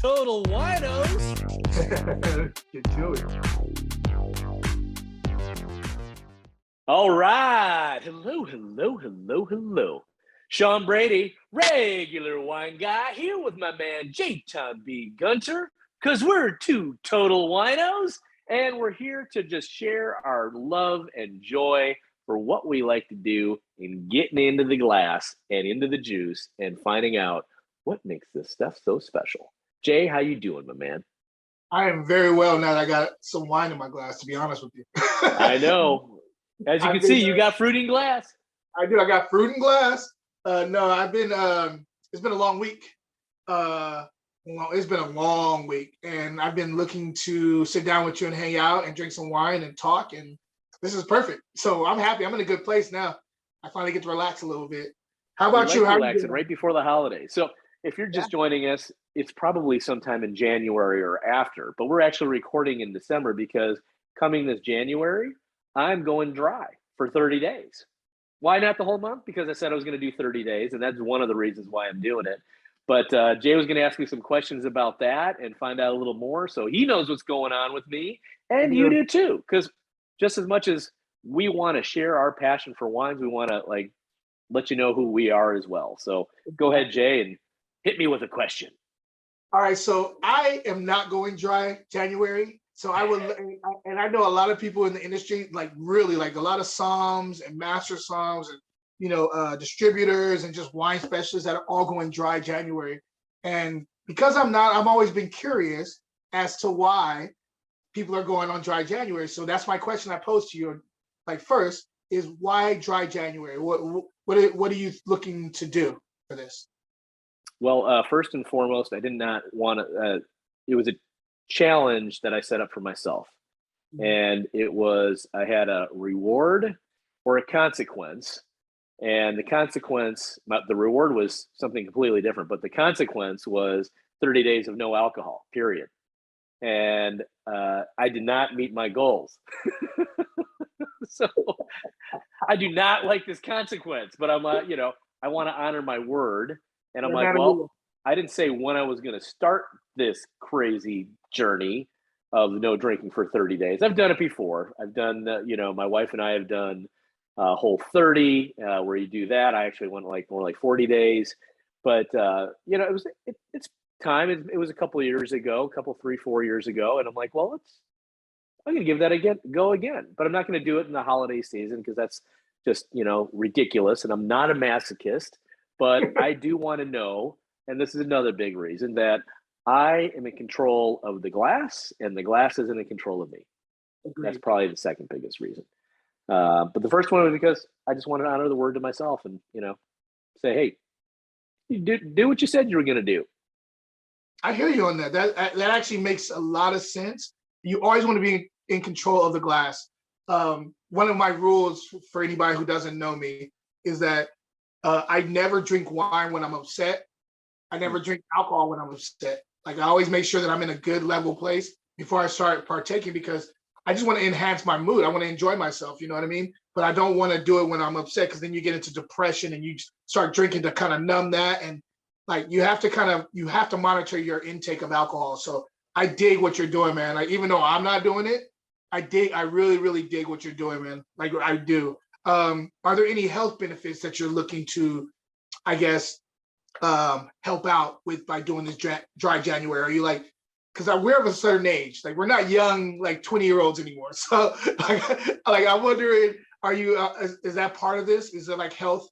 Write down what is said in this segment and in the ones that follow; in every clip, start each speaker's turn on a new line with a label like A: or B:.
A: total winos.
B: Get to it.
A: All right. Hello. Sean Brady, regular wine guy, here with my man J-Tom B. Gunter, because we're two total winos, and we're here to just share our love and joy for what we like to do in getting into the glass and into the juice and finding out what makes this stuff so special. Jay, how you doing, my man?
B: I am very well now that I got some wine in my glass, to be honest with you.
A: I know. As you can see, you got fruit in glass.
B: I do. I got fruit in glass. No, I've been, it's been a long week. It's been a long week, and I've been looking to sit down with you and hang out and drink some wine and talk, and this is perfect. So I'm happy. I'm in a good place now. I finally get to relax a little bit. How about you? How are you doing?
A: Right before the holidays. So if you're just joining us, it's probably sometime in January or after, but we're actually recording in December because coming this January, I'm going dry for 30 days. Why not the whole month? Because I said I was going to do 30 days, and that's one of the reasons why I'm doing it. But Jay was going to ask me some questions about that and find out a little more, so he knows what's going on with me, and you do too. Because just as much as we want to share our passion for wines, we want to let you know who we are as well. So go ahead, Jay, and hit me with a question.
B: All right, so I am not going dry January. So I would, and I know a lot of people in the industry, really a lot of somms and master somms and, distributors and just wine specialists that are all going dry January. And because I'm not, I've always been curious as to why people are going on dry January. So that's my question I posed to you. First is why dry January? What are you looking to do for this?
A: Well, first and foremost, I did not want to, it was a challenge that I set up for myself. And it was, I had a reward or a consequence. And the consequence, the reward was something completely different, but the consequence was 30 days of no alcohol, period. And I did not meet my goals. So I do not like this consequence, but I'm, I want to honor my word. And I'm like, well, I didn't say when I was going to start this crazy journey of no drinking for 30 days. I've done it before. I've done, my wife and I have done Whole 30, where you do that. I actually went more like 40 days, but it's time. It was a couple of years ago, 3-4 years ago, and I'm like, well, I'm going to give that go again, but I'm not going to do it in the holiday season because that's just ridiculous, and I'm not a masochist, but I do want to know, and this is another big reason, that I am in control of the glass, and the glass isn't in control of me. Agreed. That's probably the second biggest reason. But the first one was because I just wanted to honor the word to myself and, say, hey, you do what you said you were going to do.
B: I hear you on that. That actually makes a lot of sense. You always want to be in control of the glass. One of my rules for anybody who doesn't know me is that I never drink wine when I'm upset. I never drink alcohol when I'm upset. I always make sure that I'm in a good level place before I start partaking because I just want to enhance my mood. I want to enjoy myself, you know what I mean? But I don't want to do it when I'm upset because then you get into depression and you start drinking to kind of numb that. And you have to monitor your intake of alcohol. So I dig what you're doing, man. Even though I'm not doing it, I really, really dig what you're doing, man. I do. Are there any health benefits that you're looking to, I guess, help out with by doing this dry January? Are you because we're of a certain age, we're not young 20-year-olds anymore. So I'm wondering, are you is that part of this? Is it health?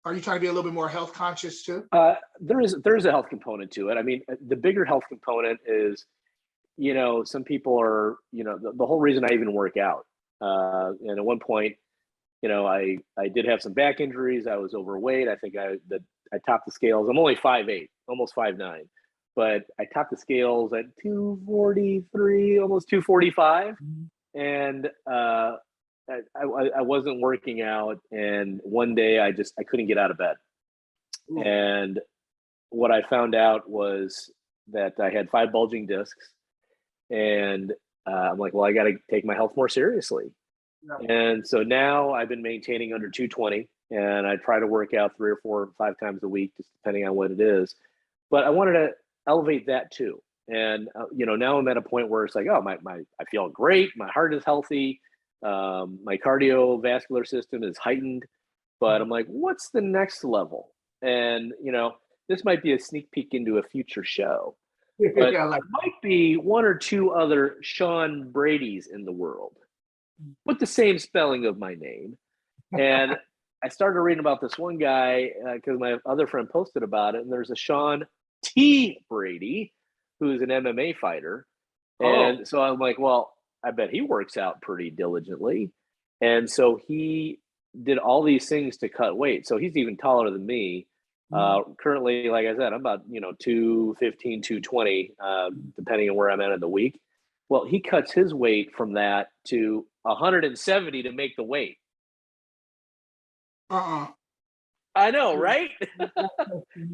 B: Are you trying to be a little bit more health conscious too?
A: There is a health component to it. I mean, the bigger health component is, some people are, the whole reason I even work out. And at one point, I did have some back injuries. I was overweight. I think I topped the scales. I'm only 5'8", almost 5'9", but I topped the scales at 243, almost 245. And I wasn't working out. And one day I couldn't get out of bed. Ooh. And what I found out was that I had 5 bulging discs. And I'm like, well, I got to take my health more seriously. Yeah. And so now I've been maintaining under 220, and I try to work out 3 or 4 or 5 times a week, just depending on what it is. But I wanted to elevate that too. And now I'm at a point where it's like, oh, I feel great. My heart is healthy. My cardiovascular system is heightened. But I'm like, what's the next level? And this might be a sneak peek into a future show, but
B: Yeah, like,
A: there might be one or two other Sean Brady's in the world with the same spelling of my name. And I started reading about this one guy because my other friend posted about it. And there's a Sean T. Brady, who's an MMA fighter. And so I'm like, well, I bet he works out pretty diligently. And so he did all these things to cut weight. So he's even taller than me. Currently, like I said, I'm about 215, 220, depending on where I'm at in the week. Well, he cuts his weight from that to 170 to make the weight. I know, right?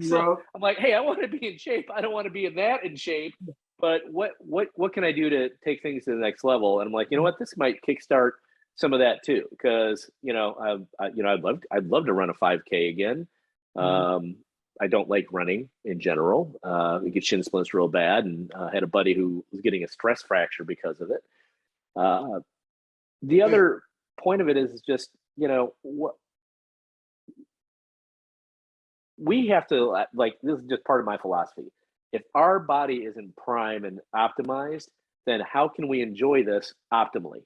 A: So I'm like, hey, I want to be in shape. I don't want to be that in shape. But what can I do to take things to the next level? And I'm like, you know what? This might kickstart some of that too, because I'd love to run a 5K again. I don't like running in general. I get shin splints real bad, and had a buddy who was getting a stress fracture because of it. The other point of it is just what we have to, like, this is just part of my philosophy. If our body is in prime and optimized, then how can we enjoy this optimally?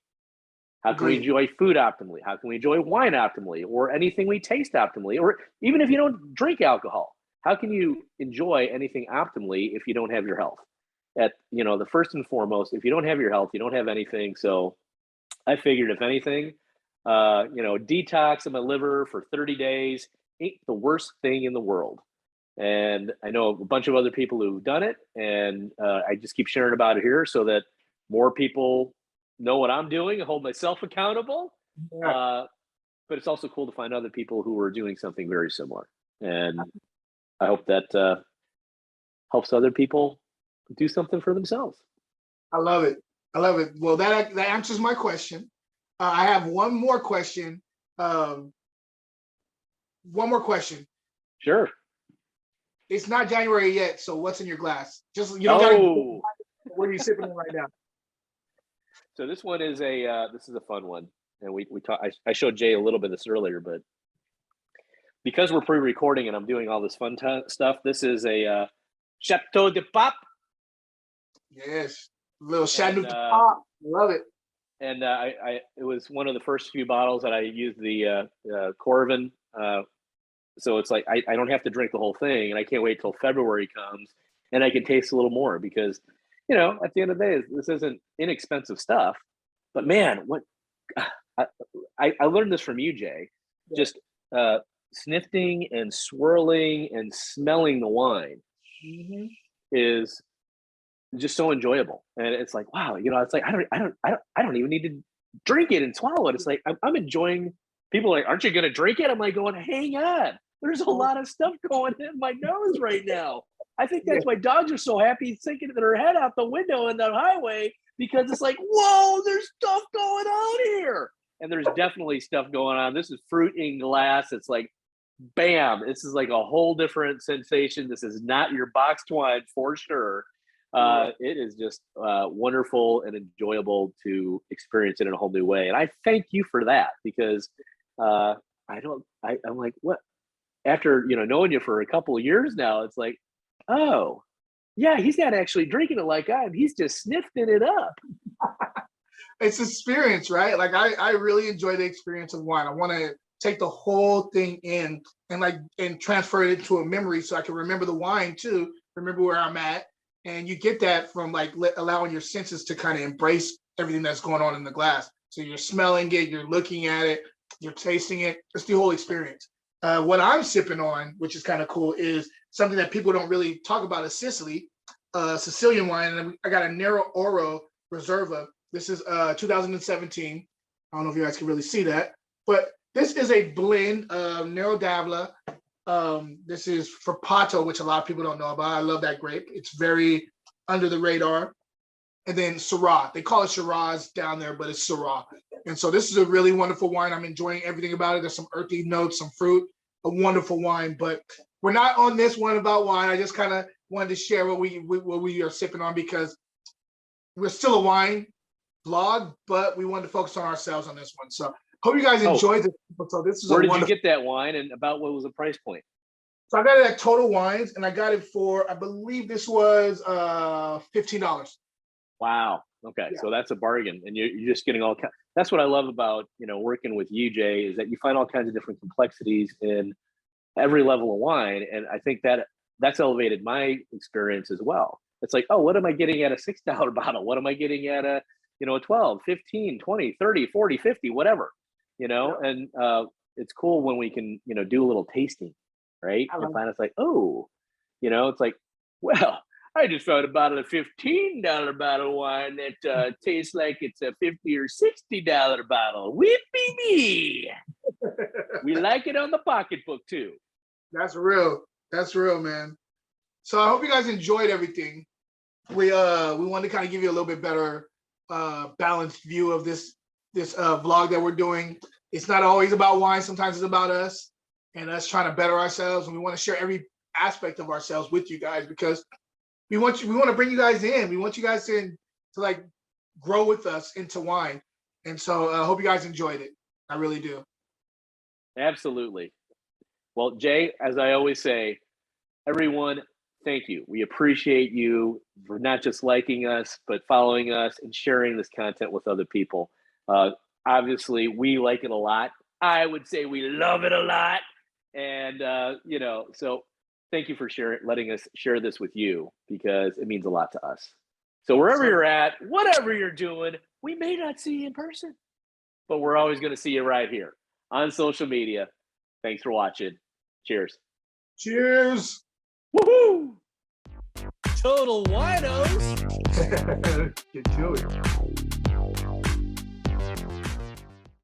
A: How can we enjoy food optimally? How can we enjoy wine optimally, or anything we taste optimally? Or even if you don't drink alcohol, how can you enjoy anything optimally if you don't have your health? The first and foremost, if you don't have your health, you don't have anything. So I figured, if anything, detox of my liver for 30 days ain't the worst thing in the world. And I know a bunch of other people who've done it, and I just keep sharing about it here so that more people know what I'm doing and hold myself accountable. But it's also cool to find other people who are doing something very similar. And I hope that helps other people do something for themselves.
B: I love it. Well, that answers my question. I have one more question.
A: Sure.
B: It's not January yet, so what's in your glass? Just you don't gotta. What are you sipping on right now?
A: So this one is this is a fun one, and we talked. I showed Jay a little bit of this earlier, but because we're pre-recording and I'm doing all this fun stuff, this is a Chateau de Pape.
B: Yes, a little Chateau de Pape. Love it.
A: And it was one of the first few bottles that I used the Corvin. So it's like I don't have to drink the whole thing, and I can't wait till February comes and I can taste a little more, because at the end of the day, this isn't inexpensive stuff. But man, what I learned this from you, Jay. Just sniffing and swirling and smelling the wine is just so enjoyable. And it's like, wow, it's like I don't even need to drink it and swallow it. It's like I'm enjoying. People are like, aren't you gonna drink it? I'm like going, hang on. There's a lot of stuff going in my nose right now. I think that's why dogs are so happy, thinking their head out the window in the highway, because it's like, whoa, there's stuff going on here. And there's definitely stuff going on. This is fruit in glass. It's like, bam, this is like a whole different sensation. This is not your boxed wine for sure. It is just wonderful and enjoyable to experience it in a whole new way. And I thank you for that, because I'm like, what? After knowing you for a couple of years now, it's like, oh yeah, he's not actually drinking it like I am. He's just sniffing it up.
B: It's experience, right? Like I really enjoy the experience of wine. I want to take the whole thing in and transfer it into a memory, so I can remember the wine too, remember where I'm at. And you get that from allowing your senses to kind of embrace everything that's going on in the glass. So you're smelling it, you're looking at it, you're tasting it. It's the whole experience. What I'm sipping on, which is kind of cool, is something that people don't really talk about, is Sicilian wine. And I got a Nero Oro Reserva. This is 2017. I don't know if you guys can really see that, but this is a blend of Nero d'Avola. This is Frappato, which a lot of people don't know about. I love that grape. It's very under the radar. And then Syrah. They call it Shiraz down there, but it's Syrah. And so this is a really wonderful wine. I'm enjoying everything about it. There's some earthy notes, some fruit, a wonderful wine. But we're not on this one about wine. I just kind of wanted to share what we are sipping on, because we're still a wine vlog, but we wanted to focus on ourselves on this one. So hope you guys enjoyed this. So this is
A: where did you get that wine, and about what was the price point?
B: So I got it at Total Wines, and I got it for, I believe this was $15.
A: Wow. Okay,
B: Yeah.
A: so that's a bargain, and you're just getting all. That's what I love about working with you, Jay, is that you find all kinds of different complexities in every level of wine, and I think that's elevated my experience as well. It's like, oh, what am I getting at a $6 bottle? What am I getting at a 12, 15, 20, 30, 40, 50, whatever,
B: Yeah.
A: and it's cool when we can do a little tasting, right? And find it's like, oh, it's like, well, I just found a bottle of $15 bottle of wine that tastes like it's a $50 or $60 bottle. Whippy me. We like it on the pocketbook too.
B: That's real. That's real, man. So I hope you guys enjoyed everything. We wanted to kind of give you a little bit better balanced view of this vlog that we're doing. It's not always about wine. Sometimes it's about us and us trying to better ourselves. And we want to share every aspect of ourselves with you guys, because we want to bring you guys in. We want you guys to like grow with us into wine. And so I hope you guys enjoyed it. I really do.
A: Absolutely. Well, Jay, as I always say, everyone, thank you. We appreciate you for not just liking us, but following us and sharing this content with other people. Obviously, we like it a lot. I would say we love it a lot. And, so thank you for letting us share this with you, because it means a lot to us. So wherever you're at, whatever you're doing, we may not see you in person, but we're always going to see you right here on social media. Thanks for watching. Cheers.
B: Cheers.
A: Woohoo!
C: Total Winos.
B: Get to it.